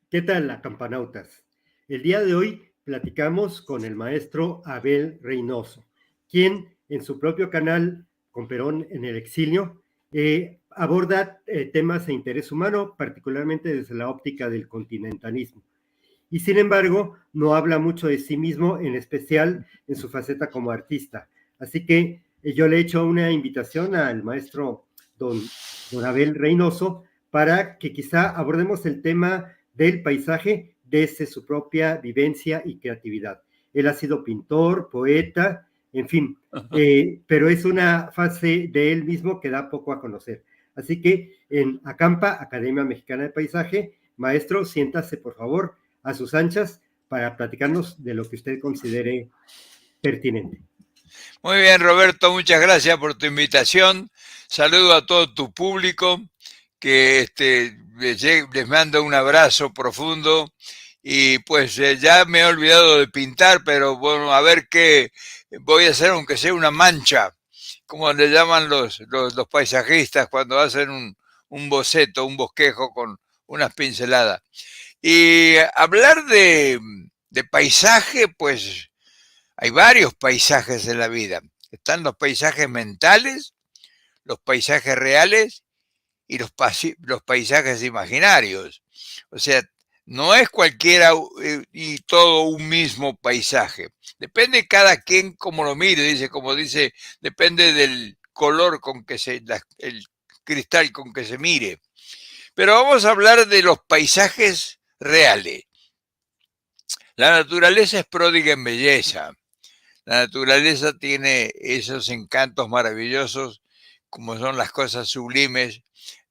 ¿Qué tal, acampanautas? El día de hoy platicamos con el maestro Abel Reynoso, quien en su propio canal, Con Perón en el Exilio, aborda temas de interés humano, particularmente desde la óptica del continentalismo. Y sin embargo, no habla mucho de sí mismo, en especial en su faceta como artista. Así que yo le he hecho una invitación al maestro don Abel Reynoso para que quizá abordemos el tema del paisaje desde su propia vivencia y creatividad. Él ha sido pintor, poeta, en fin, pero es una fase de él mismo que da poco a conocer. Así que en Acampa, Academia Mexicana de Paisaje, maestro, siéntase por favor a sus anchas para platicarnos de lo que usted considere pertinente. Muy bien, Roberto, muchas gracias por tu invitación. Saludo a todo tu público, que les mando un abrazo profundo. Y pues ya me he olvidado de pintar, pero bueno, a ver qué voy a hacer, aunque sea una mancha, como le llaman los paisajistas cuando hacen un boceto, un bosquejo con unas pinceladas. Y hablar de paisaje, pues hay varios paisajes en la vida. Están los paisajes mentales, los paisajes reales y los paisajes imaginarios. O sea, no es cualquiera y todo un mismo paisaje. Depende cada quien cómo lo mire, como dice, depende del color con que el cristal con que se mire. Pero vamos a hablar de los paisajes reales. La naturaleza es pródiga en belleza. La naturaleza tiene esos encantos maravillosos, como son las cosas sublimes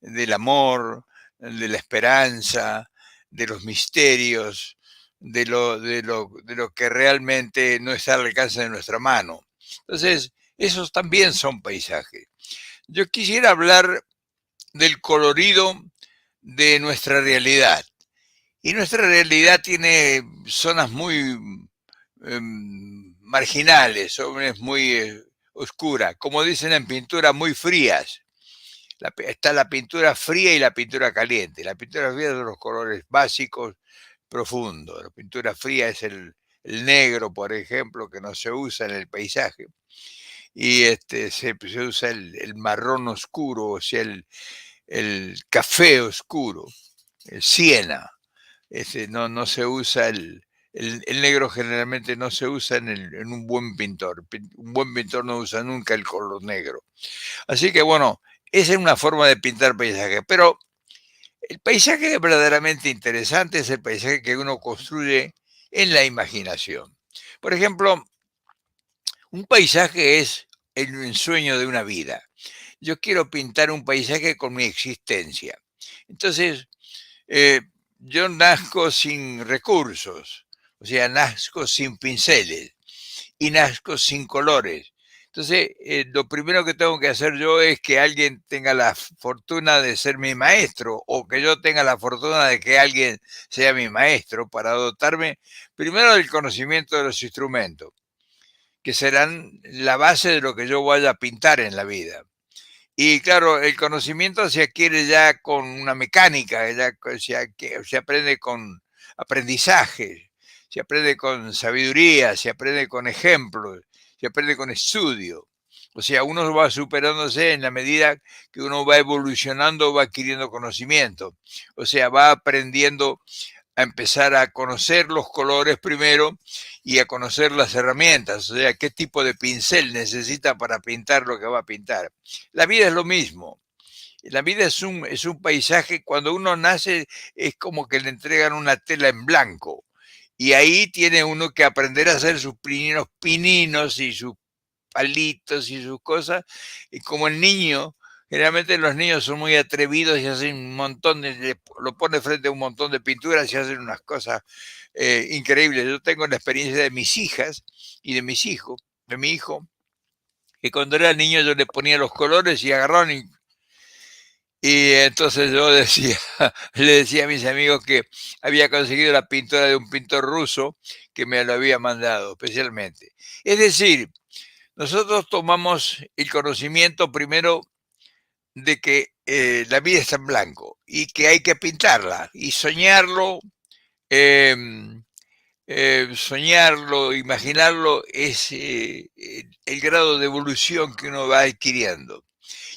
del amor, de la esperanza, de los misterios, de lo que realmente no está al alcance de nuestra mano. Entonces, esos también son paisajes. Yo quisiera hablar del colorido de nuestra realidad. Y nuestra realidad tiene zonas muy marginales, zonas muy oscuras, como dicen en pintura, muy frías. Está la pintura fría y la pintura caliente. La pintura fría es de los colores básicos, profundos. La pintura fría es el negro, por ejemplo, que no se usa en el paisaje. Y se usa el marrón oscuro, o sea, el café oscuro, el siena. No se usa el negro generalmente no se usa en un buen pintor. Un buen pintor no usa nunca el color negro. Así que bueno, esa es una forma de pintar paisaje. Pero el paisaje verdaderamente interesante es el paisaje que uno construye en la imaginación. Por ejemplo, un paisaje es el ensueño de una vida. Yo quiero pintar un paisaje con mi existencia. Entonces, eh, yo nazco sin recursos, o sea, nazco sin pinceles y nazco sin colores. Entonces, lo primero que tengo que hacer yo es que alguien tenga la fortuna de ser mi maestro o que yo tenga la fortuna de que alguien sea mi maestro para dotarme primero del conocimiento de los instrumentos, que serán la base de lo que yo vaya a pintar en la vida. Y claro, el conocimiento se adquiere ya con una mecánica, se aprende con aprendizaje, se aprende con sabiduría, se aprende con ejemplos, se aprende con estudio. O sea, uno va superándose en la medida que uno va evolucionando, va adquiriendo conocimiento. O sea, va aprendiendo a empezar a conocer los colores primero y a conocer las herramientas, o sea, qué tipo de pincel necesita para pintar lo que va a pintar. La vida es lo mismo. La vida es un paisaje, cuando uno nace es como que le entregan una tela en blanco y ahí tiene uno que aprender a hacer sus primeros pininos y sus palitos y sus cosas, y como el niño, generalmente los niños son muy atrevidos y hacen un montón lo pone frente a un montón de pinturas y hacen unas cosas increíbles. Yo tengo la experiencia de mis hijas y de mis hijos, de mi hijo, que cuando era niño yo le ponía los colores y agarraron y entonces yo decía, le decía a mis amigos que había conseguido la pintura de un pintor ruso que me lo había mandado especialmente. Es decir, nosotros tomamos el conocimiento primero de que la vida está en blanco y que hay que pintarla y soñarlo soñarlo, imaginarlo, es el grado de evolución que uno va adquiriendo.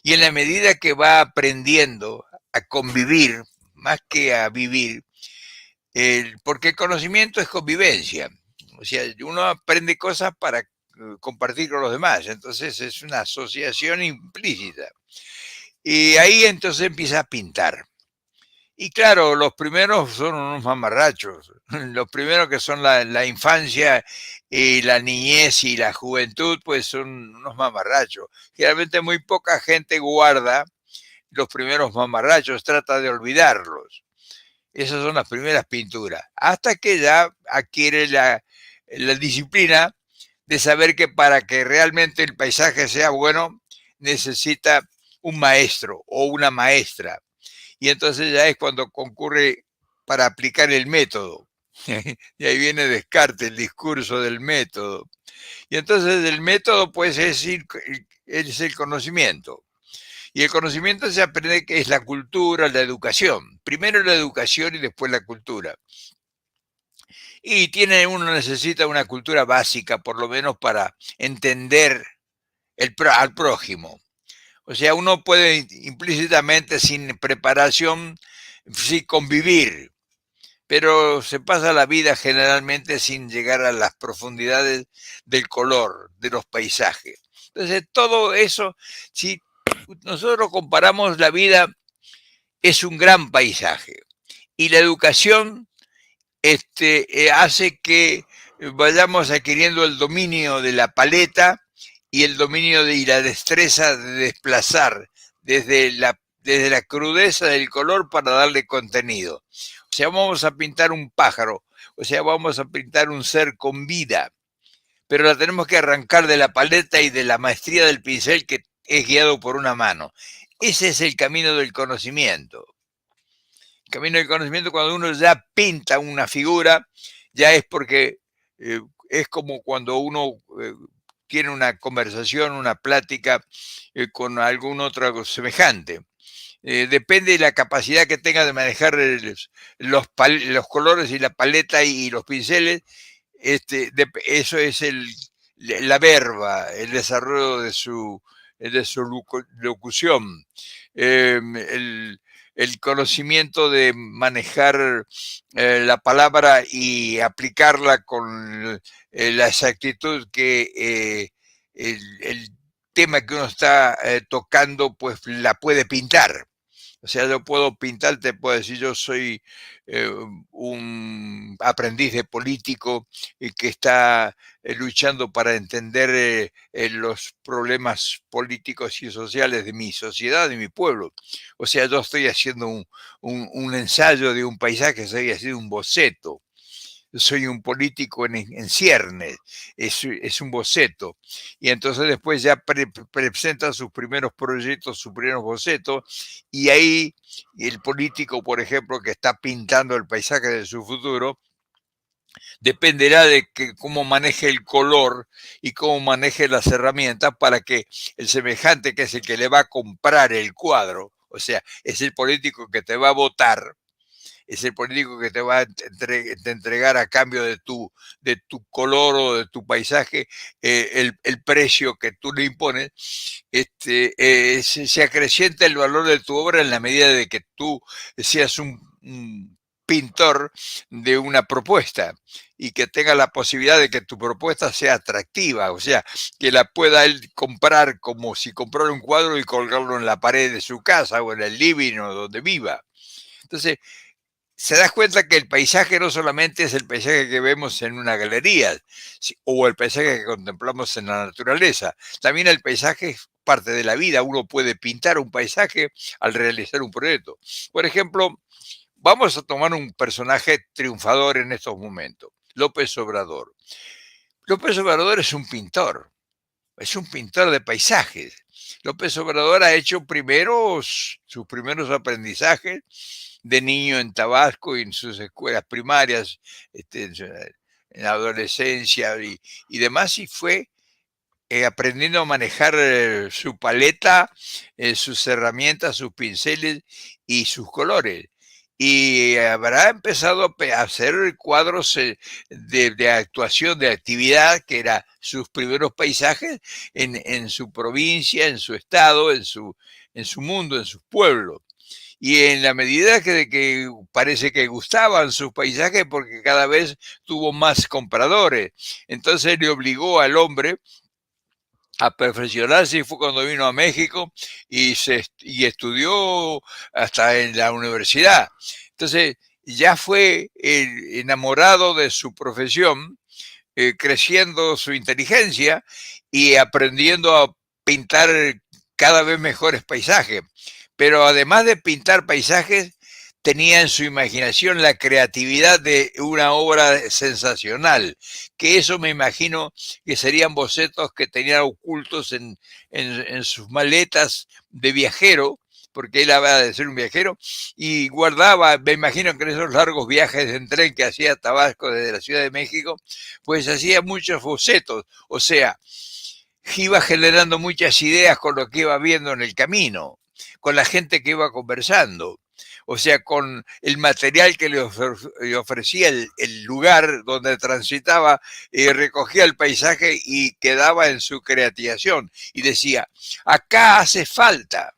Y en la medida que va aprendiendo a convivir, más que a vivir, porque el conocimiento es convivencia. O sea, uno aprende cosas para compartir con los demás, entonces es una asociación implícita. Y ahí entonces empieza a pintar. Y claro, los primeros son unos mamarrachos. Los primeros que son la infancia y la niñez y la juventud, pues son unos mamarrachos. Generalmente muy poca gente guarda los primeros mamarrachos, trata de olvidarlos. Esas son las primeras pinturas. Hasta que ya adquiere la disciplina de saber que para que realmente el paisaje sea bueno, necesita un maestro o una maestra. Y entonces ya es cuando concurre para aplicar el método. Y ahí viene Descartes, el discurso del método. Y entonces el método pues es el conocimiento. Y el conocimiento se aprende que es la cultura, la educación. Primero la educación y después la cultura. Y uno necesita una cultura básica, por lo menos para entender al prójimo. O sea, uno puede implícitamente, sin preparación, sí convivir, pero se pasa la vida generalmente sin llegar a las profundidades del color, de los paisajes. Entonces, todo eso, si nosotros comparamos la vida, es un gran paisaje. Y la educación hace que vayamos adquiriendo el dominio de la paleta y el dominio y la destreza de desplazar desde la crudeza del color para darle contenido. O sea, vamos a pintar un pájaro, o sea, vamos a pintar un ser con vida, pero la tenemos que arrancar de la paleta y de la maestría del pincel que es guiado por una mano. Ese es el camino del conocimiento. El camino del conocimiento, cuando uno ya pinta una figura, ya es porque es como cuando uno tiene una conversación, una plática con algún otro semejante. Depende de la capacidad que tenga de manejar los colores y la paleta y los pinceles. Eso es la verba, el desarrollo de su locución. El conocimiento de manejar la palabra y aplicarla con la exactitud que el tema que uno está tocando, pues la puede pintar. O sea, yo puedo pintar, te puedo decir, yo soy un aprendiz de político que está luchando para entender los problemas políticos y sociales de mi sociedad, de mi pueblo. O sea, yo estoy haciendo un ensayo de un paisaje, estoy haciendo un boceto. Soy un político en ciernes, es un boceto. Y entonces después ya presenta sus primeros proyectos, sus primeros bocetos, y ahí el político, por ejemplo, que está pintando el paisaje de su futuro, dependerá de cómo maneje el color y cómo maneje las herramientas para que el semejante, que es el que le va a comprar el cuadro, o sea, es el político que te va a votar, es el político que te va a entregar a cambio de tu color o de tu paisaje el precio que tú le impones, se acrecienta el valor de tu obra en la medida de que tú seas un pintor de una propuesta y que tenga la posibilidad de que tu propuesta sea atractiva, o sea, que la pueda él comprar como si comprara un cuadro y colgarlo en la pared de su casa o en el living o donde viva. Entonces, se da cuenta que el paisaje no solamente es el paisaje que vemos en una galería o el paisaje que contemplamos en la naturaleza, también el paisaje es parte de la vida. Uno puede pintar un paisaje al realizar un proyecto. Por ejemplo, vamos a tomar un personaje triunfador en estos momentos, López Obrador. López Obrador es un pintor de paisajes. López Obrador ha hecho sus primeros aprendizajes de niño en Tabasco y en sus escuelas primarias, en la adolescencia y demás, y fue aprendiendo a manejar su paleta, sus herramientas, sus pinceles y sus colores. y habrá empezado a hacer cuadros de actuación, de actividad, que eran sus primeros paisajes en su provincia, en su estado, en su mundo, en sus pueblos. Y en la medida que parece que gustaban sus paisajes, porque cada vez tuvo más compradores, entonces le obligó al hombre a perfeccionarse, y fue cuando vino a México y estudió hasta en la universidad. Entonces ya fue enamorado de su profesión, creciendo su inteligencia y aprendiendo a pintar cada vez mejores paisajes. Pero además de pintar paisajes, tenía en su imaginación la creatividad de una obra sensacional, que eso me imagino que serían bocetos que tenía ocultos en sus maletas de viajero, porque él habla de ser un viajero, y guardaba, me imagino que en esos largos viajes en tren que hacía a Tabasco desde la Ciudad de México, pues hacía muchos bocetos, o sea, iba generando muchas ideas con lo que iba viendo en el camino, con la gente que iba conversando, o sea, con el material que le ofrecía el lugar donde transitaba, recogía el paisaje y quedaba en su creativación y decía, acá hace falta.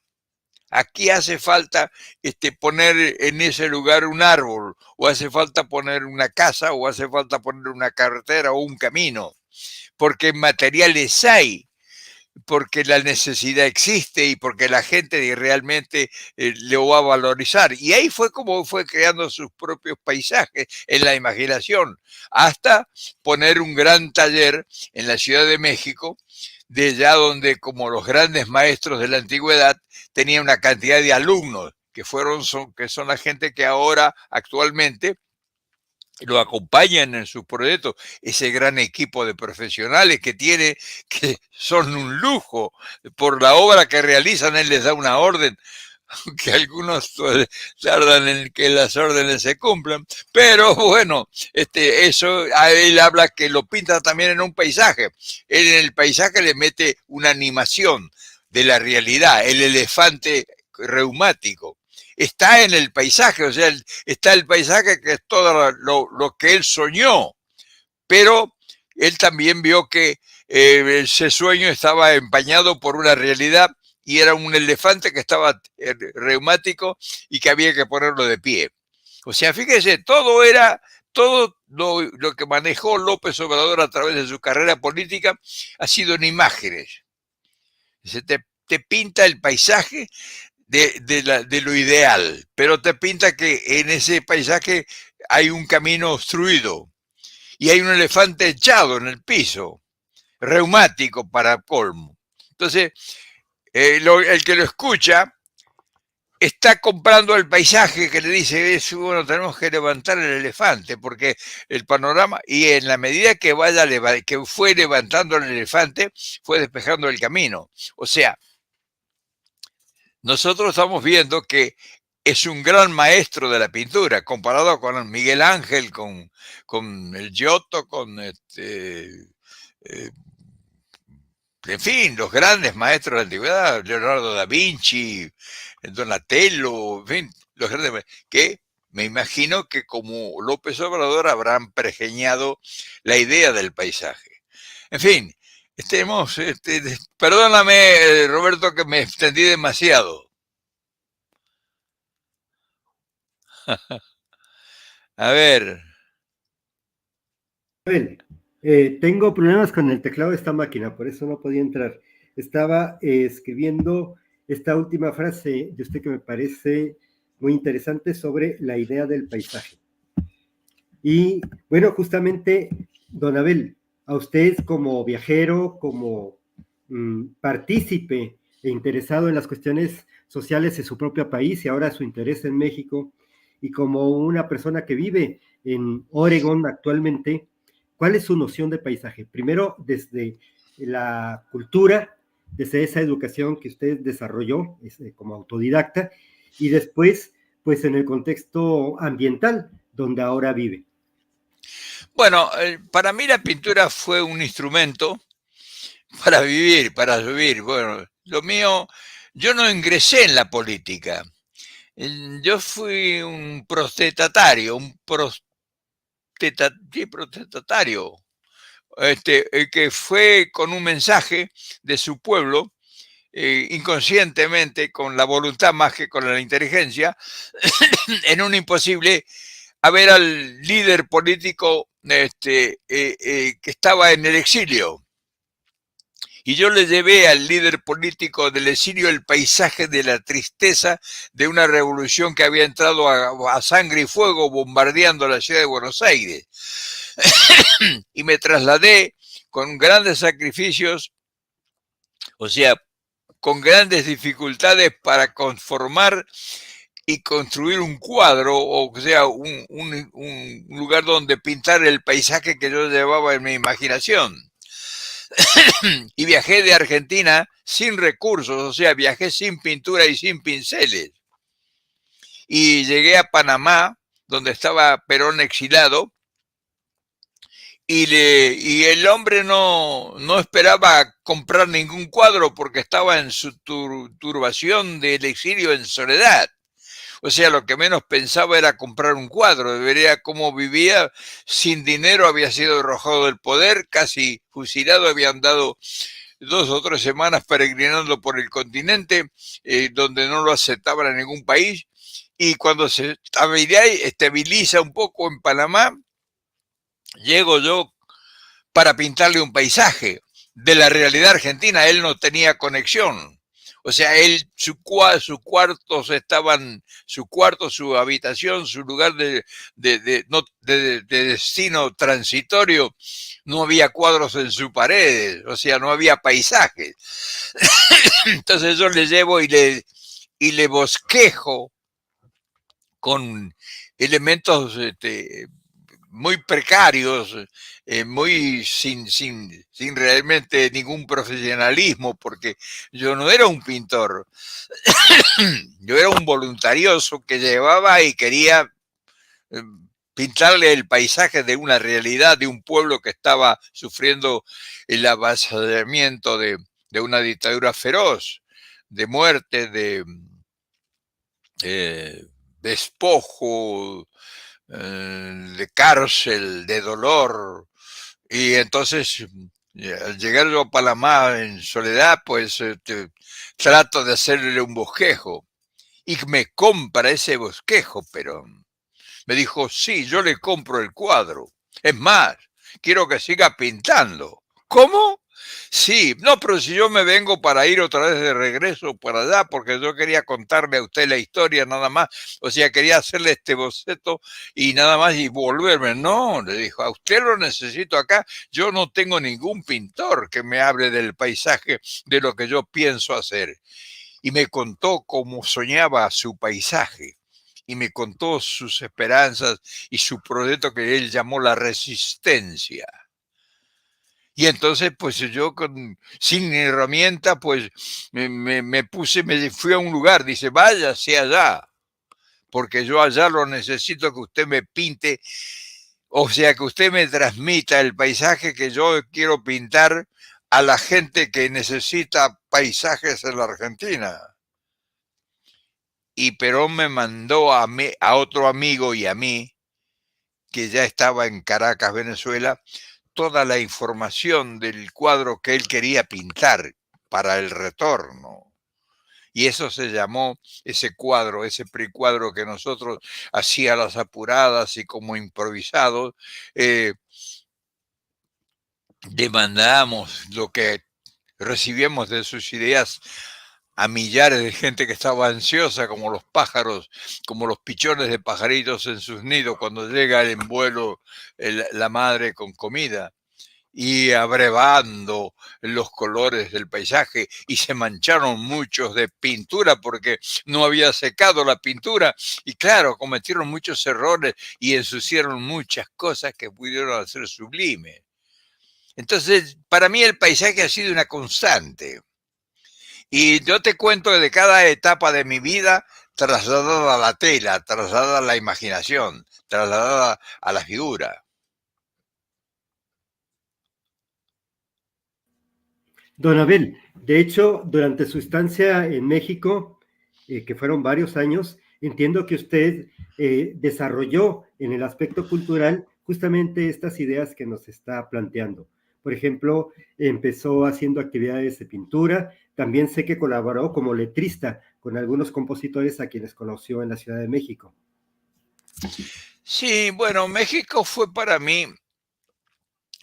Aquí hace falta poner en ese lugar un árbol, o hace falta poner una casa, o hace falta poner una carretera o un camino, porque materiales hay, porque la necesidad existe y porque la gente realmente lo va a valorizar. Y ahí fue como fue creando sus propios paisajes en la imaginación, hasta poner un gran taller en la Ciudad de México, de allá donde, como los grandes maestros de la antigüedad, tenía una cantidad de alumnos que son la gente que ahora actualmente lo acompañan en sus proyectos, ese gran equipo de profesionales que tiene, que son un lujo por la obra que realizan. Él les da una orden, aunque algunos tardan en que las órdenes se cumplan, pero bueno, eso a él habla que lo pinta también en un paisaje. Él en el paisaje le mete una animación de la realidad, el elefante reumático está en el paisaje, o sea, está el paisaje que es todo lo que él soñó, pero él también vio que ese sueño estaba empañado por una realidad y era un elefante que estaba reumático y que había que ponerlo de pie. O sea, fíjese, todo lo que manejó López Obrador a través de su carrera política ha sido en imágenes. Te pinta el paisaje de lo ideal, pero te pinta que en ese paisaje hay un camino obstruido y hay un elefante echado en el piso, reumático para colmo. Entonces, el que lo escucha está comprando el paisaje que le dice, bueno, tenemos que levantar el elefante, porque el panorama, y en la medida que que fue levantando el elefante, fue despejando el camino. O sea, nosotros estamos viendo que es un gran maestro de la pintura, comparado con Miguel Ángel, con el Giotto, en fin, los grandes maestros de la antigüedad, Leonardo da Vinci, Donatello, en fin, los grandes, que me imagino que como López Obrador habrán pergeñado la idea del paisaje. En fin, perdóname, Roberto, que me extendí demasiado. A ver. Tengo problemas con el teclado de esta máquina, por eso no podía entrar. Estaba escribiendo esta última frase de usted que me parece muy interesante sobre la idea del paisaje. Y bueno, justamente, don Abel, a usted como viajero, como partícipe e interesado en las cuestiones sociales de su propio país y ahora su interés en México, y como una persona que vive en Oregón actualmente, ¿cuál es su noción de paisaje? Primero, desde la cultura, desde esa educación que usted desarrolló como autodidacta, y después, pues en el contexto ambiental donde ahora vive. Bueno, para mí la pintura fue un instrumento para vivir, para vivir. Bueno, lo mío, yo no ingresé en la política. Yo fui un prostestatario, sí, protestatario, que fue con un mensaje de su pueblo, inconscientemente, con la voluntad más que con la inteligencia, en un imposible, a ver al líder político que estaba en el exilio. Y yo le llevé al líder político del exilio el paisaje de la tristeza de una revolución que había entrado a sangre y fuego bombardeando la ciudad de Buenos Aires. Y me trasladé con grandes sacrificios, o sea, con grandes dificultades para conformar y construir un cuadro, o sea, un lugar donde pintar el paisaje que yo llevaba en mi imaginación. Y viajé de Argentina sin recursos, o sea, viajé sin pintura y sin pinceles. Y llegué a Panamá, donde estaba Perón exilado, y el hombre no esperaba comprar ningún cuadro porque estaba en su turbación del exilio en soledad. O sea, lo que menos pensaba era comprar un cuadro. Vería cómo vivía sin dinero, había sido arrojado del poder, casi fusilado, había andado 2 o 3 semanas peregrinando por el continente, donde no lo aceptaban en ningún país. Y cuando se estabiliza un poco en Panamá, llego yo para pintarle un paisaje de la realidad argentina. Él no tenía conexión. O sea, sus cuartos estaban, su cuarto, su habitación, su lugar de destino transitorio, no había cuadros en sus paredes, o sea, no había paisajes. Entonces yo le llevo y le bosquejo con elementos muy precarios, muy sin realmente ningún profesionalismo, porque yo no era un pintor, yo era un voluntarioso que llevaba y quería pintarle el paisaje de una realidad de un pueblo que estaba sufriendo el avasallamiento de una dictadura feroz, de muerte, despojo, de cárcel, de dolor. Y entonces, al llegar yo a Panamá en soledad, pues trato de hacerle un bosquejo. Y me compra ese bosquejo, pero me dijo, sí, yo le compro el cuadro. Es más, quiero que siga pintando. ¿Cómo? Sí, no, pero si yo me vengo para ir otra vez de regreso para allá, porque yo quería contarle a usted la historia nada más, o sea, quería hacerle este boceto y nada más y volverme. No, le dijo, a usted lo necesito acá, yo no tengo ningún pintor que me hable del paisaje de lo que yo pienso hacer. Y me contó cómo soñaba su paisaje y me contó sus esperanzas y su proyecto que él llamó la resistencia. Y entonces, pues yo sin herramienta, pues me fui a un lugar, dice, vaya hacia allá, porque yo allá lo necesito que usted me pinte, o sea, que usted me transmita el paisaje que yo quiero pintar a la gente que necesita paisajes en la Argentina. Y Perón me mandó a otro amigo y a mí, que ya estaba en Caracas, Venezuela, toda la información del cuadro que él quería pintar para el retorno. Y eso se llamó, ese cuadro, ese precuadro que nosotros hacía las apuradas y como improvisados, demandamos lo que recibíamos de sus ideas a millares de gente que estaba ansiosa, como los pájaros, como los pichones de pajaritos en sus nidos cuando llega en vuelo la madre con comida, y abrevando los colores del paisaje, y se mancharon muchos de pintura porque no había secado la pintura, y claro, cometieron muchos errores y ensuciaron muchas cosas que pudieron hacer sublimes. Entonces, para mí el paisaje ha sido una constante. Y yo te cuento de cada etapa de mi vida trasladada a la tela, trasladada a la imaginación, trasladada a la figura. Don Abel, de hecho, durante su estancia en México, que fueron varios años, entiendo que usted desarrolló en el aspecto cultural justamente estas ideas que nos está planteando. Por ejemplo, empezó haciendo actividades de pintura, también sé que colaboró como letrista con algunos compositores a quienes conoció en la Ciudad de México. Sí, bueno, México fue para mí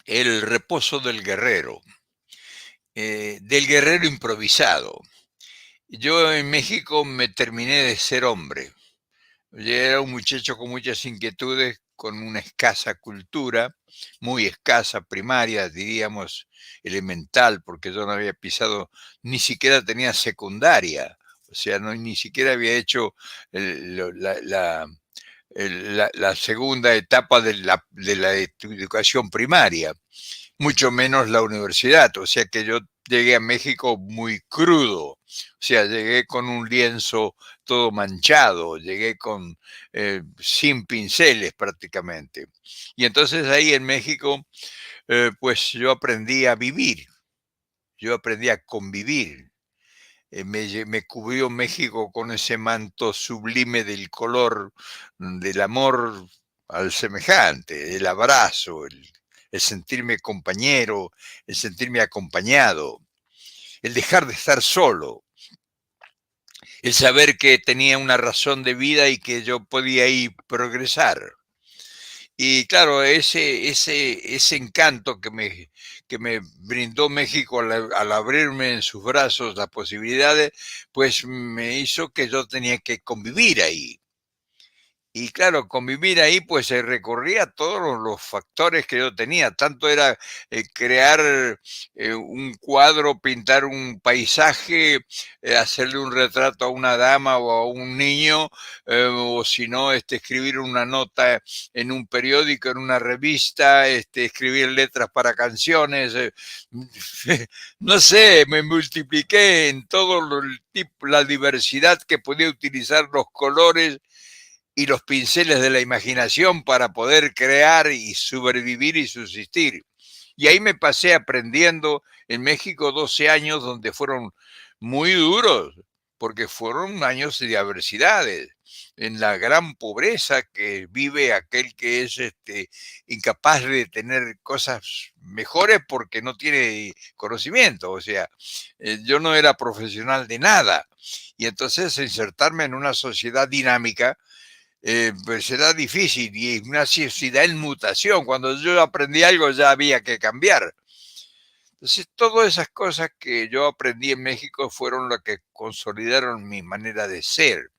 el reposo del guerrero improvisado. Yo en México me terminé de ser hombre. Yo era un muchacho con muchas inquietudes, con una escasa cultura, muy escasa, primaria, diríamos elemental, porque yo no había pisado, ni siquiera tenía secundaria, o sea, no, ni siquiera había hecho la segunda etapa de la educación primaria, mucho menos la universidad, o sea que yo llegué a México muy crudo, o sea, llegué con un lienzo todo manchado, llegué sin pinceles prácticamente. Y entonces ahí en México, pues yo aprendí a vivir, yo aprendí a convivir. Me cubrió México con ese manto sublime del color del amor al semejante, el abrazo, el sentirme compañero, el sentirme acompañado, el dejar de estar solo, el saber que tenía una razón de vida y que yo podía ir progresar. Y claro, ese encanto que me brindó México al abrirme en sus brazos las posibilidades, pues me hizo que yo tenía que convivir ahí. Y claro, convivir ahí, pues se recorría todos los factores que yo tenía. Tanto era crear un cuadro, pintar un paisaje, hacerle un retrato a una dama o a un niño, o si no, escribir una nota en un periódico, en una revista, escribir letras para canciones. No sé, me multipliqué en todo la diversidad que podía utilizar los colores y los pinceles de la imaginación para poder crear y sobrevivir y subsistir. Y ahí me pasé aprendiendo en México 12 años donde fueron muy duros, porque fueron años de adversidades, en la gran pobreza que vive aquel que es incapaz de tener cosas mejores porque no tiene conocimiento. O sea, yo no era profesional de nada. Y entonces insertarme en una sociedad dinámica pues será difícil y una sociedad en mutación. Cuando yo aprendí algo ya había que cambiar. Entonces, todas esas cosas que yo aprendí en México fueron lo que consolidaron mi manera de ser.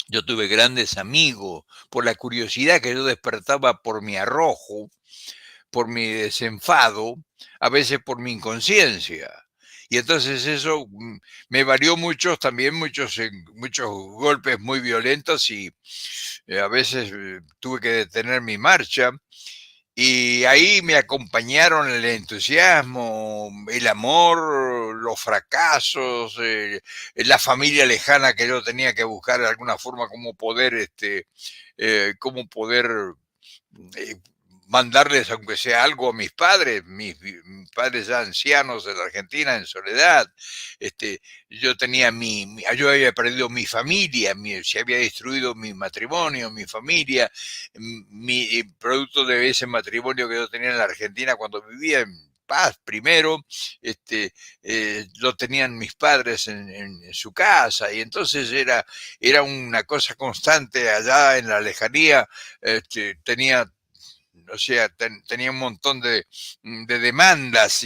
Yo tuve grandes amigos por la curiosidad que yo despertaba por mi arrojo, por mi desenfado, a veces por mi inconsciencia. Y entonces eso me valió muchos golpes muy violentos y a veces tuve que detener mi marcha. Y ahí me acompañaron el entusiasmo, el amor, los fracasos, la familia lejana que yo tenía que buscar de alguna forma cómo poder eh, mandarles, aunque sea algo, a mis padres ya ancianos de la Argentina en soledad. Yo yo había perdido mi familia, se había destruido mi matrimonio, mi familia, producto de ese matrimonio que yo tenía en la Argentina cuando vivía en paz primero, lo tenían mis padres en su casa, y entonces era una cosa constante allá en la lejanía. O sea, tenía un montón de demandas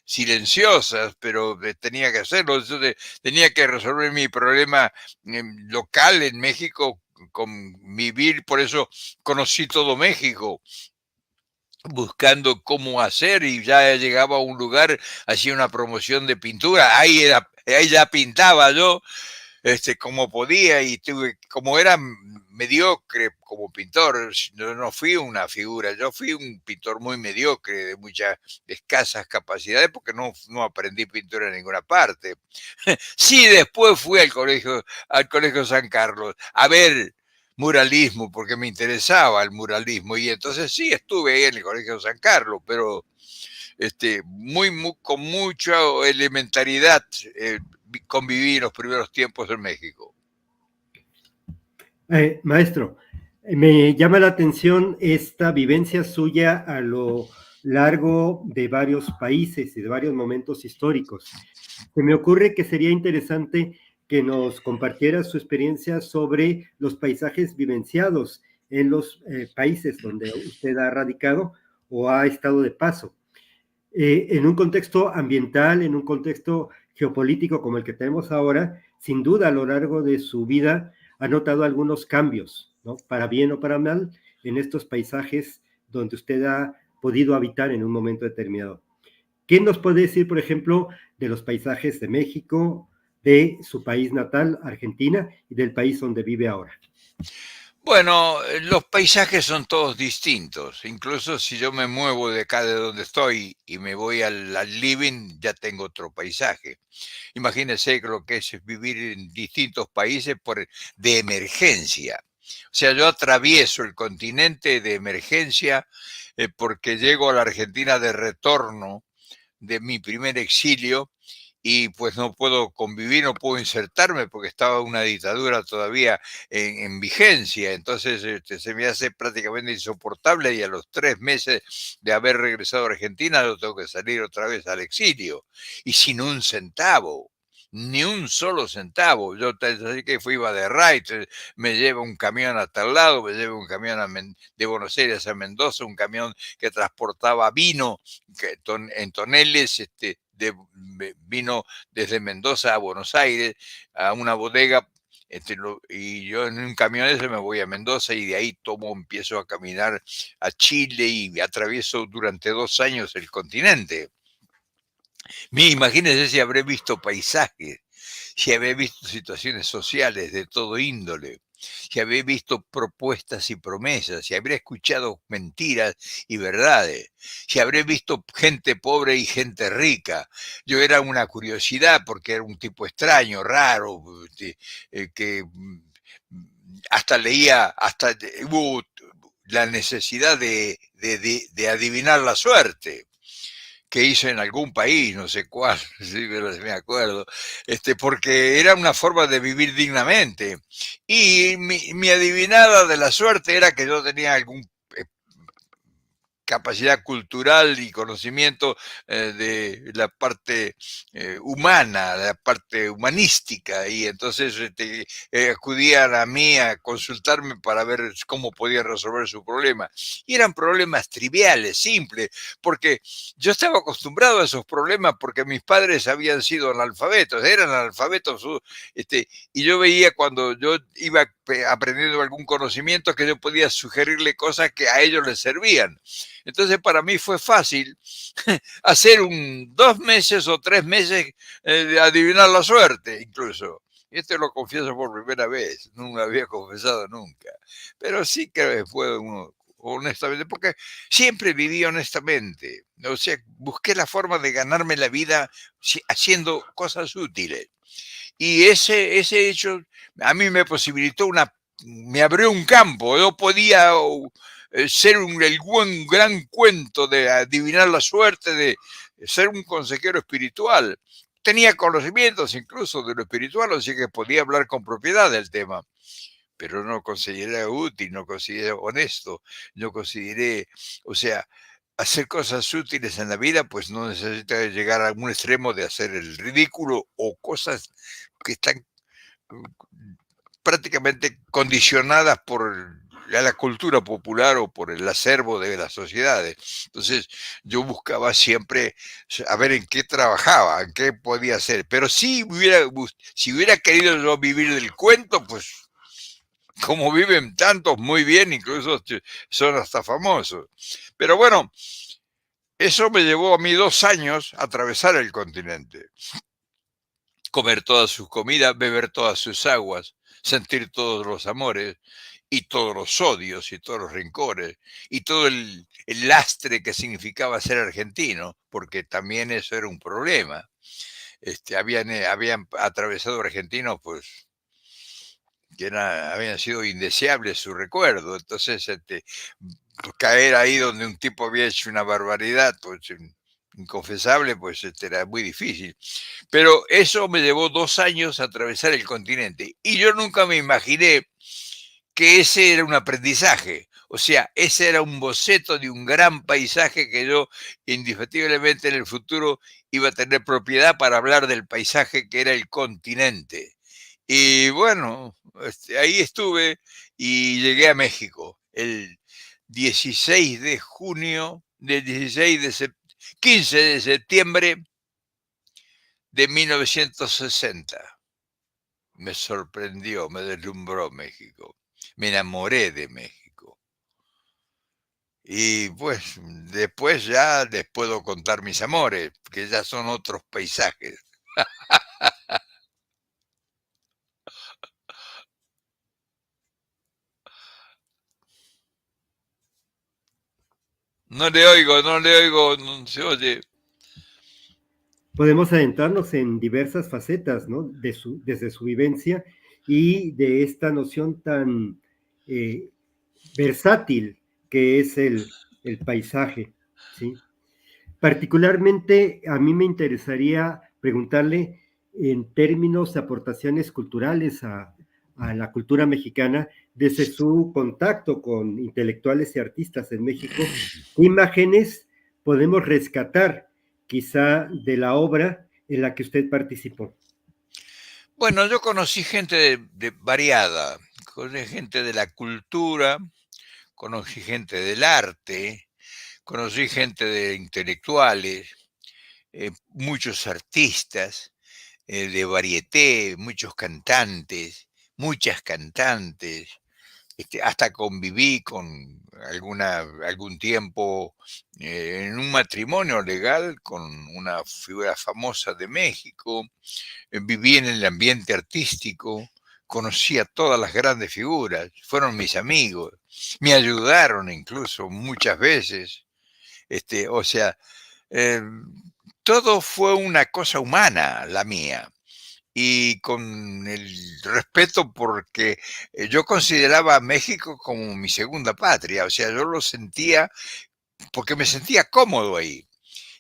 silenciosas, pero tenía que hacerlo. Entonces, tenía que resolver mi problema local en México con vivir, por eso conocí todo México, buscando cómo hacer, y ya llegaba a un lugar, hacía una promoción de pintura, ahí ya pintaba yo, como podía, y como era mediocre como pintor, no fui una figura, yo fui un pintor muy mediocre, de muchas escasas capacidades, porque no aprendí pintura en ninguna parte. Sí, después fui al colegio San Carlos, a ver muralismo, porque me interesaba el muralismo, y entonces sí estuve ahí en el colegio San Carlos, pero con mucha elementariedad conviví en los primeros tiempos en México. Maestro, me llama la atención esta vivencia suya a lo largo de varios países y de varios momentos históricos. Se me ocurre que sería interesante que nos compartiera su experiencia sobre los paisajes vivenciados en los países donde usted ha radicado o ha estado de paso. En un contexto ambiental, en un contexto geopolítico como el que tenemos ahora, sin duda a lo largo de su vida ha notado algunos cambios, ¿no? Para bien o para mal, en estos paisajes donde usted ha podido habitar en un momento determinado. ¿Qué nos puede decir, por ejemplo, de los paisajes de México, de su país natal, Argentina, y del país donde vive ahora? Bueno, los paisajes son todos distintos. Incluso si yo me muevo de acá de donde estoy y me voy al living, ya tengo otro paisaje. Imagínense lo que es vivir en distintos países de emergencia. O sea, yo atravieso el continente de emergencia porque llego a la Argentina de retorno de mi primer exilio y pues no puedo convivir, no puedo insertarme porque estaba una dictadura todavía en vigencia, entonces se me hace prácticamente insoportable y a los 3 meses de haber regresado a Argentina yo tengo que salir otra vez al exilio y sin un centavo. Ni un solo centavo. Yo así que iba de ride, me lleva un camión hasta el lado, me lleva un camión de Buenos Aires a Mendoza, un camión que transportaba vino en toneles, vino desde Mendoza a Buenos Aires, a una bodega, y yo en un camión ese me voy a Mendoza y de ahí empiezo a caminar a Chile y atravieso durante 2 años el continente. Imagínense si habré visto paisajes, si habré visto situaciones sociales de todo índole, si habré visto propuestas y promesas, si habré escuchado mentiras y verdades, si habré visto gente pobre y gente rica. Yo era una curiosidad porque era un tipo extraño, raro, que hasta leía, hubo la necesidad de adivinar la suerte que hice en algún país, no sé cuál, sí, pero me acuerdo, porque era una forma de vivir dignamente. Y mi adivinada de la suerte era que yo tenía algún capacidad cultural y conocimiento de la parte humana, la parte humanística, y entonces acudían a mí a consultarme para ver cómo podía resolver su problema. Y eran problemas triviales, simples, porque yo estaba acostumbrado a esos problemas porque mis padres habían sido analfabetos, eran analfabetos, y yo veía cuando yo iba aprendiendo algún conocimiento que yo podía sugerirle cosas que a ellos les servían. Entonces para mí fue fácil hacer 2 meses o 3 meses de adivinar la suerte incluso. Y esto lo confieso por primera vez, no lo había confesado nunca. Pero sí que fue honestamente, porque siempre viví honestamente. O sea, busqué la forma de ganarme la vida haciendo cosas útiles. Y ese hecho a mí me posibilitó me abrió un campo. Yo podía ser el gran cuento de adivinar la suerte, de ser un consejero espiritual. Tenía conocimientos incluso de lo espiritual, así que podía hablar con propiedad del tema, pero no consideré útil, no consideré honesto, no consideré, o sea, hacer cosas útiles en la vida, pues no necesita llegar a algún extremo de hacer el ridículo o cosas que están prácticamente condicionadas por la cultura popular o por el acervo de las sociedades. Entonces yo buscaba siempre a ver en qué trabajaba, en qué podía hacer. Pero si hubiera querido yo vivir del cuento, pues como viven tantos muy bien, incluso son hasta famosos. Pero bueno, eso me llevó a mí 2 años a atravesar el continente, comer todas sus comidas, beber todas sus aguas, sentir todos los amores y todos los odios y todos los rencores y todo el lastre que significaba ser argentino, porque también eso era un problema. Habían atravesado argentinos, pues, que habían sido indeseables su recuerdo. Entonces, pues, caer ahí donde un tipo había hecho una barbaridad, pues, inconfesable, pues era muy difícil. Pero eso me llevó 2 años a atravesar el continente. Y yo nunca me imaginé que ese era un aprendizaje. O sea, ese era un boceto de un gran paisaje que yo indiscutiblemente en el futuro iba a tener propiedad para hablar del paisaje que era el continente. Y bueno, ahí estuve y llegué a México el 16 de junio, del 15 de septiembre de 1960. Me sorprendió, me deslumbró México. Me enamoré de México. Y pues después ya les puedo contar mis amores, que ya son otros paisajes. No le oigo, no se oye. Podemos adentrarnos en diversas facetas, ¿no? Desde su vivencia y de esta noción tan versátil que es el paisaje, ¿sí? Particularmente a mí me interesaría preguntarle en términos de aportaciones culturales a la cultura mexicana, desde su contacto con intelectuales y artistas en México, ¿qué imágenes podemos rescatar quizá de la obra en la que usted participó? Bueno, yo conocí gente variada, conocí gente de la cultura, conocí gente del arte, conocí gente de intelectuales, muchos artistas, de varieté, muchos cantantes, muchas cantantes, hasta conviví con algún tiempo en un matrimonio legal con una figura famosa de México, viví en el ambiente artístico, conocí a todas las grandes figuras, fueron mis amigos, me ayudaron incluso muchas veces, o sea, eh, todo fue una cosa humana la mía y con el respeto porque yo consideraba a México como mi segunda patria, o sea, yo lo sentía porque me sentía cómodo ahí.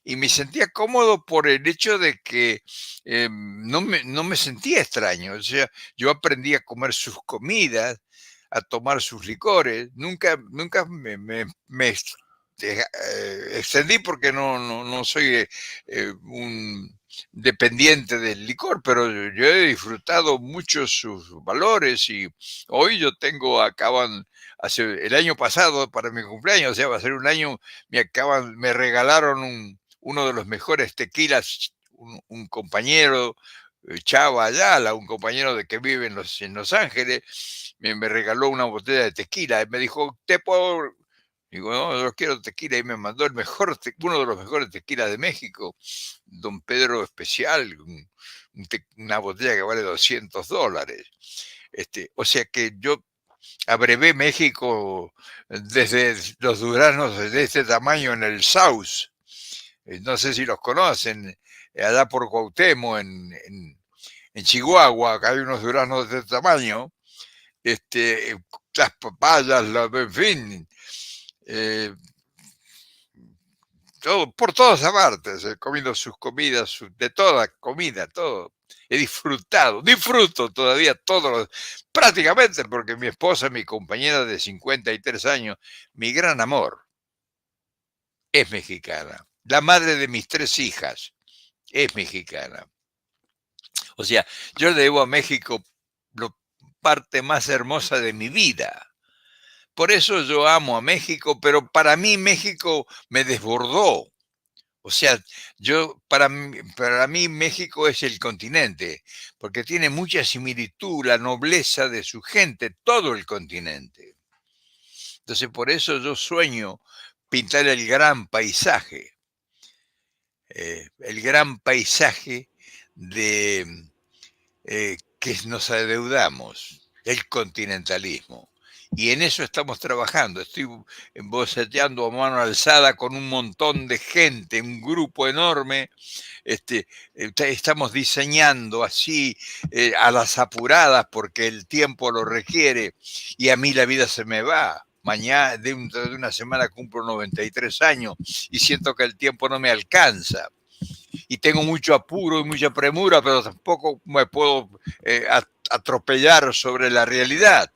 Y me sentía cómodo por el hecho de que no me sentía extraño. O sea, yo aprendí a comer sus comidas, a tomar sus licores. Nunca me extendí porque no soy un dependiente del licor, pero yo he disfrutado mucho sus valores y hoy yo el año pasado para mi cumpleaños, o sea, va a ser un año, me regalaron uno de los mejores tequilas, un compañero, Chava Ayala, un compañero de que vive en Los Ángeles, me regaló una botella de tequila y me dijo, ¿te puedo? Digo, no, yo quiero tequila y me mandó uno de los mejores tequilas de México, Don Pedro Especial, una botella que vale $200. O sea que yo abrevé México desde los duraznos de este tamaño en el South. No sé si los conocen, allá por Cuauhtémoc, en Chihuahua, acá hay unos duraznos de este tamaño, las papayas, en fin, por todas partes, he comido sus comidas, de toda comida, todo. He disfruto todavía prácticamente, porque mi esposa, mi compañera de 53 años, mi gran amor, es mexicana. La madre de mis 3 hijas es mexicana. O sea, yo le debo a México la parte más hermosa de mi vida. Por eso yo amo a México, pero para mí México me desbordó. O sea, para mí México es el continente, porque tiene mucha similitud, la nobleza de su gente, todo el continente. Entonces, por eso yo sueño pintar el gran paisaje de que nos adeudamos, el continentalismo. Y en eso estamos trabajando. Estoy boceteando a mano alzada con un montón de gente, un grupo enorme. Estamos diseñando así a las apuradas porque el tiempo lo requiere y a mí la vida se me va. Mañana, dentro de una semana, cumplo 93 años y siento que el tiempo no me alcanza. Y tengo mucho apuro y mucha premura, pero tampoco me puedo atropellar sobre la realidad.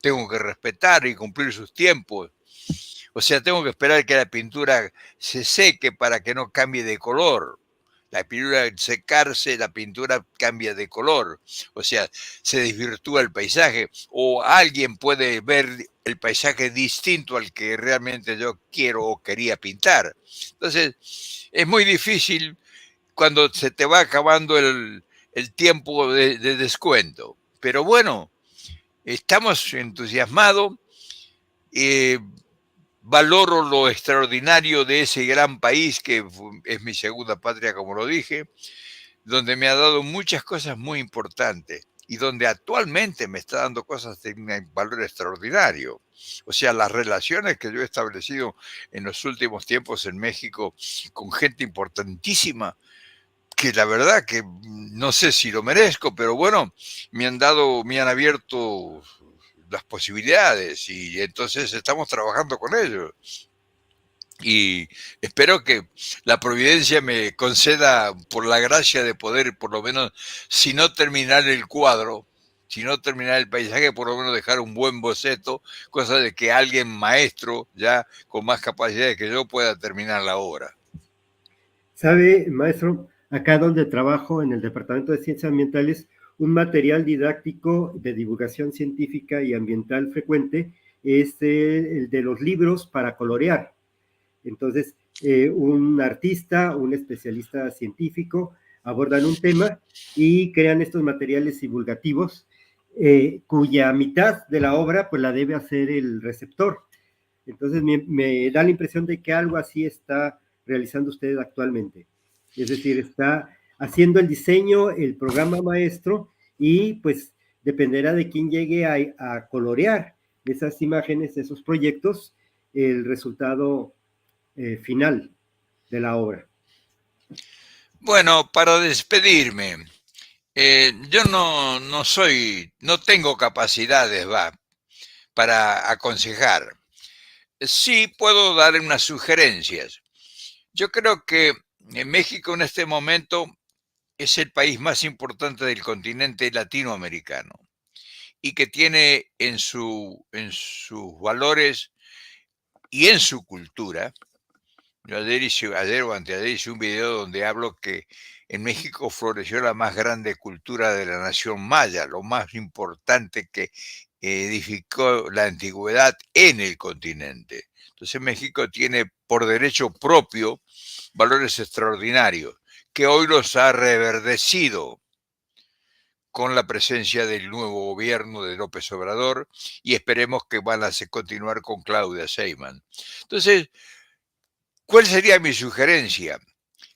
tengo que respetar y cumplir sus tiempos. O sea, tengo que esperar que la pintura se seque para que no cambie de color. La pintura al secarse, la pintura cambia de color. O sea, se desvirtúa el paisaje. O alguien puede ver el paisaje distinto al que realmente yo quiero o quería pintar. Entonces, es muy difícil cuando se te va acabando el tiempo de descuento. Pero bueno, estamos entusiasmados. Valoro lo extraordinario de ese gran país que es mi segunda patria, como lo dije, donde me ha dado muchas cosas muy importantes y donde actualmente me está dando cosas de un valor extraordinario. O sea, las relaciones que yo he establecido en los últimos tiempos en México con gente importantísima, que la verdad que no sé si lo merezco, pero bueno, me han abierto las posibilidades y entonces estamos trabajando con ellos. Y espero que la providencia me conceda por la gracia de poder, por lo menos, si no terminar el cuadro, si no terminar el paisaje, por lo menos dejar un buen boceto, cosa de que alguien maestro, ya con más capacidades que yo, pueda terminar la obra. Sabe, maestro, acá donde trabajo en el Departamento de Ciencias Ambientales, un material didáctico de divulgación científica y ambiental frecuente es el de los libros para colorear. Entonces, un artista, un especialista científico abordan un tema y crean estos materiales divulgativos cuya mitad de la obra pues la debe hacer el receptor. Entonces me da la impresión de que algo así está realizando usted actualmente. Es decir, está haciendo el diseño, el programa maestro y pues dependerá de quién llegue a colorear esas imágenes, esos proyectos, el resultado final de la obra. Bueno, para despedirme, yo no tengo capacidades, para aconsejar. Sí puedo dar unas sugerencias. Yo creo que México en este momento es el país más importante del continente latinoamericano y que tiene en sus valores y en su cultura. Yo ayer o anteayer hice un video donde hablo que en México floreció la más grande cultura de la nación maya, lo más importante que edificó la antigüedad en el continente. Entonces México tiene por derecho propio valores extraordinarios que hoy los ha reverdecido con la presencia del nuevo gobierno de López Obrador y esperemos que van a continuar con Claudia Sheinbaum. Entonces, ¿cuál sería mi sugerencia?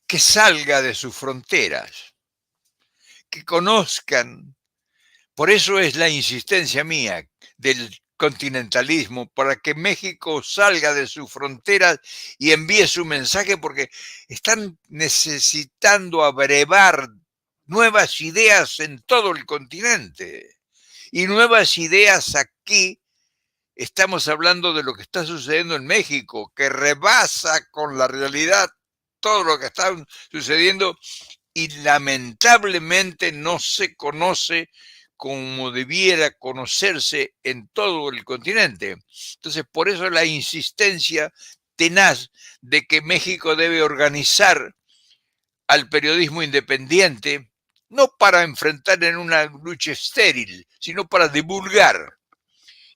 Que salga de sus fronteras, que conozcan. Por eso es la insistencia mía del continentalismo, para que México salga de sus fronteras y envíe su mensaje, porque están necesitando abrevar nuevas ideas en todo el continente. Y nuevas ideas aquí, estamos hablando de lo que está sucediendo en México, que rebasa con la realidad todo lo que está sucediendo y lamentablemente no se conoce como debiera conocerse en todo el continente. Entonces, por eso la insistencia tenaz de que México debe organizar al periodismo independiente, no para enfrentar en una lucha estéril, sino para divulgar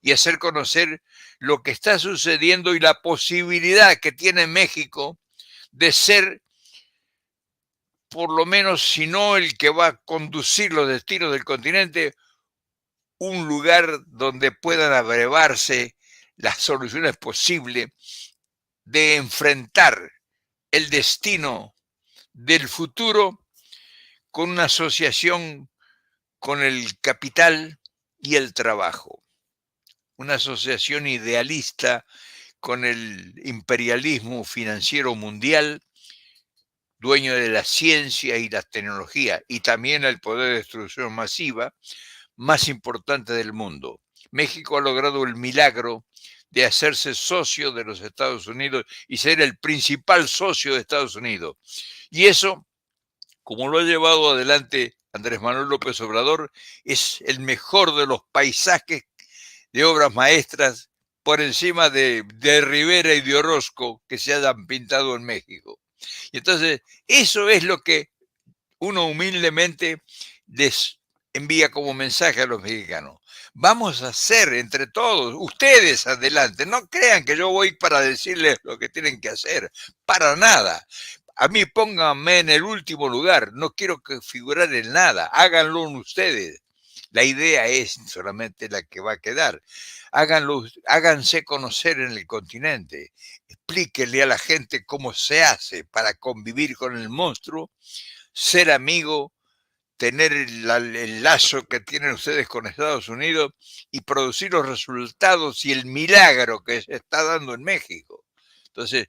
y hacer conocer lo que está sucediendo y la posibilidad que tiene México de ser, por lo menos, si no el que va a conducir los destinos del continente, un lugar donde puedan abrevarse las soluciones posibles de enfrentar el destino del futuro con una asociación con el capital y el trabajo, una asociación idealista con el imperialismo financiero mundial, dueño de la ciencia y la tecnología, y también el poder de destrucción masiva más importante del mundo. México ha logrado el milagro de hacerse socio de los Estados Unidos y ser el principal socio de Estados Unidos. Y eso, como lo ha llevado adelante Andrés Manuel López Obrador, es el mejor de los paisajes de obras maestras por encima de Rivera y de Orozco que se hayan pintado en México. Y entonces, eso es lo que uno humildemente les envía como mensaje a los mexicanos. Vamos a hacer entre todos, ustedes adelante, no crean que yo voy para decirles lo que tienen que hacer, para nada. A mí pónganme en el último lugar, no quiero que figurar en nada, háganlo ustedes. La idea es solamente la que va a quedar. Háganlo, háganse conocer en el continente, explíquenle a la gente cómo se hace para convivir con el monstruo, ser amigo, tener el lazo que tienen ustedes con Estados Unidos y producir los resultados y el milagro que se está dando en México. Entonces,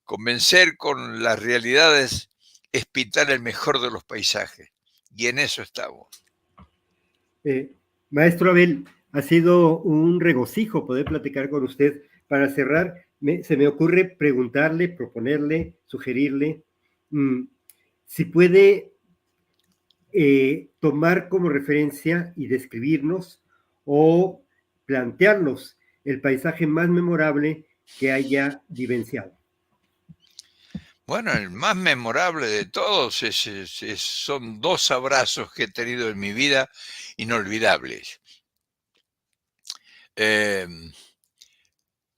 convencer con las realidades es pintar el mejor de los paisajes. Y en eso estamos. Maestro Abel, ha sido un regocijo poder platicar con usted. Para cerrar, se me ocurre preguntarle, proponerle, sugerirle, si puede tomar como referencia y describirnos o plantearnos el paisaje más memorable que haya vivenciado. Bueno, el más memorable de todos son 2 abrazos que he tenido en mi vida inolvidables.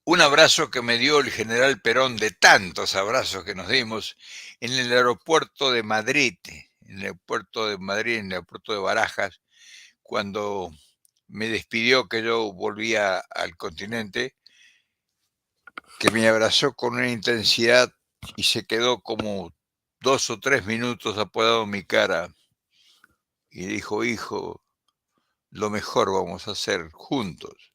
Un abrazo que me dio el general Perón, de tantos abrazos que nos dimos, en el aeropuerto de Madrid, en el aeropuerto de Barajas, cuando me despidió que yo volvía al continente, que me abrazó con una intensidad y se quedó como 2 o 3 minutos apoyado en mi cara y dijo: hijo, lo mejor vamos a hacer juntos.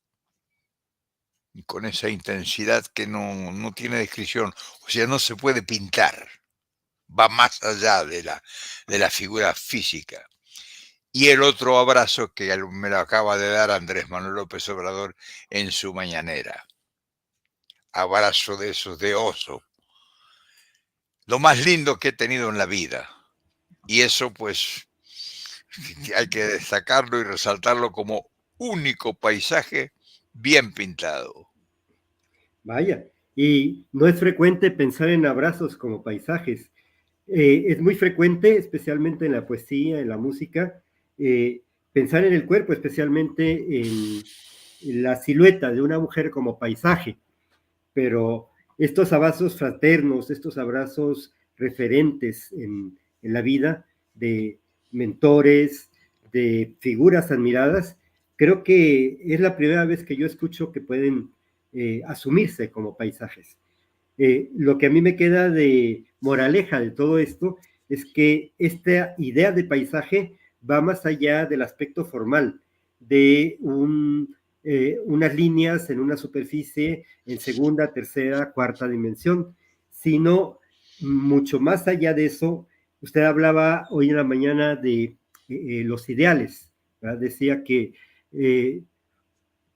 Y con esa intensidad que no tiene descripción, o sea, no se puede pintar, va más allá de la figura física. Y el otro abrazo que me lo acaba de dar Andrés Manuel López Obrador en su mañanera. Abrazo de esos de oso. Lo más lindo que he tenido en la vida. Y eso pues hay que destacarlo y resaltarlo como único paisaje bien pintado. Vaya, y no es frecuente pensar en abrazos como paisajes. Es muy frecuente, especialmente en la poesía, en la música, pensar en el cuerpo, especialmente en la silueta de una mujer como paisaje. Pero estos abrazos fraternos, estos abrazos referentes en la vida de mentores, de figuras admiradas, creo que es la primera vez que yo escucho que pueden asumirse como paisajes. Lo que a mí me queda de moraleja de todo esto es que esta idea de paisaje va más allá del aspecto formal, de unas líneas en una superficie en segunda, tercera, cuarta dimensión, sino mucho más allá de eso. Usted hablaba hoy en la mañana de los ideales, ¿verdad? Decía que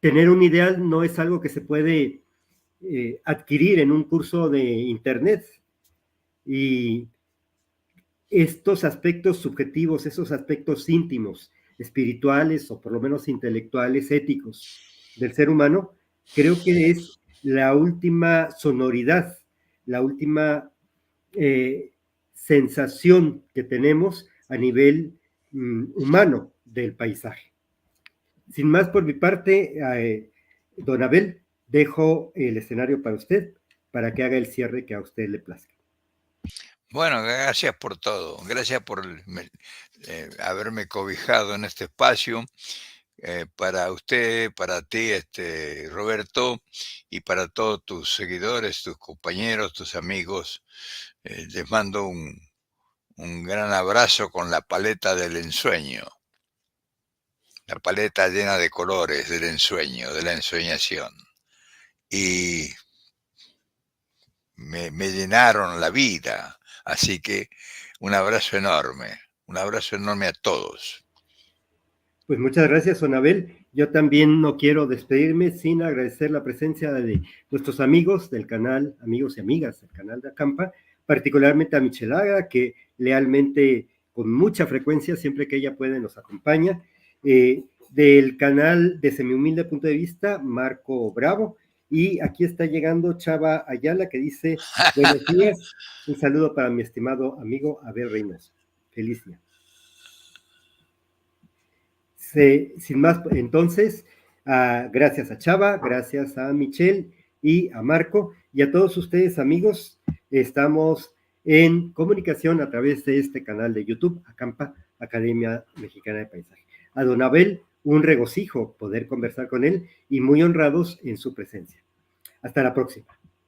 tener un ideal no es algo que se puede adquirir en un curso de internet, y estos aspectos subjetivos, esos aspectos íntimos, espirituales o por lo menos intelectuales, éticos del ser humano, creo que es la última sonoridad, la última sensación que tenemos a nivel humano del paisaje. Sin más por mi parte, don Abel, dejo el escenario para usted, para que haga el cierre que a usted le plazca. Bueno, gracias por todo. Gracias por haberme cobijado en este espacio. Para usted, para ti, Roberto, y para todos tus seguidores, tus compañeros, tus amigos, les mando un gran abrazo con la paleta del ensueño. La paleta llena de colores del ensueño, de la ensoñación. Y me llenaron la vida. Así que un abrazo enorme a todos. Pues muchas gracias, don Abel. Yo también no quiero despedirme sin agradecer la presencia de nuestros amigos del canal, amigos y amigas del canal de Acampa, particularmente a Michelaga, que lealmente, con mucha frecuencia, siempre que ella puede, nos acompaña. del canal de Semihumilde Punto de Vista, Marco Bravo. Y aquí está llegando Chava Ayala, que dice, buenos días, un saludo para mi estimado amigo Abel Reynoso. Feliz día. Sin más, entonces, gracias a Chava, gracias a Michelle y a Marco, y a todos ustedes, amigos, estamos en comunicación a través de este canal de YouTube, Acampa, Academia Mexicana de Paisaje. A don Abel, un regocijo poder conversar con él y muy honrados en su presencia. Hasta la próxima.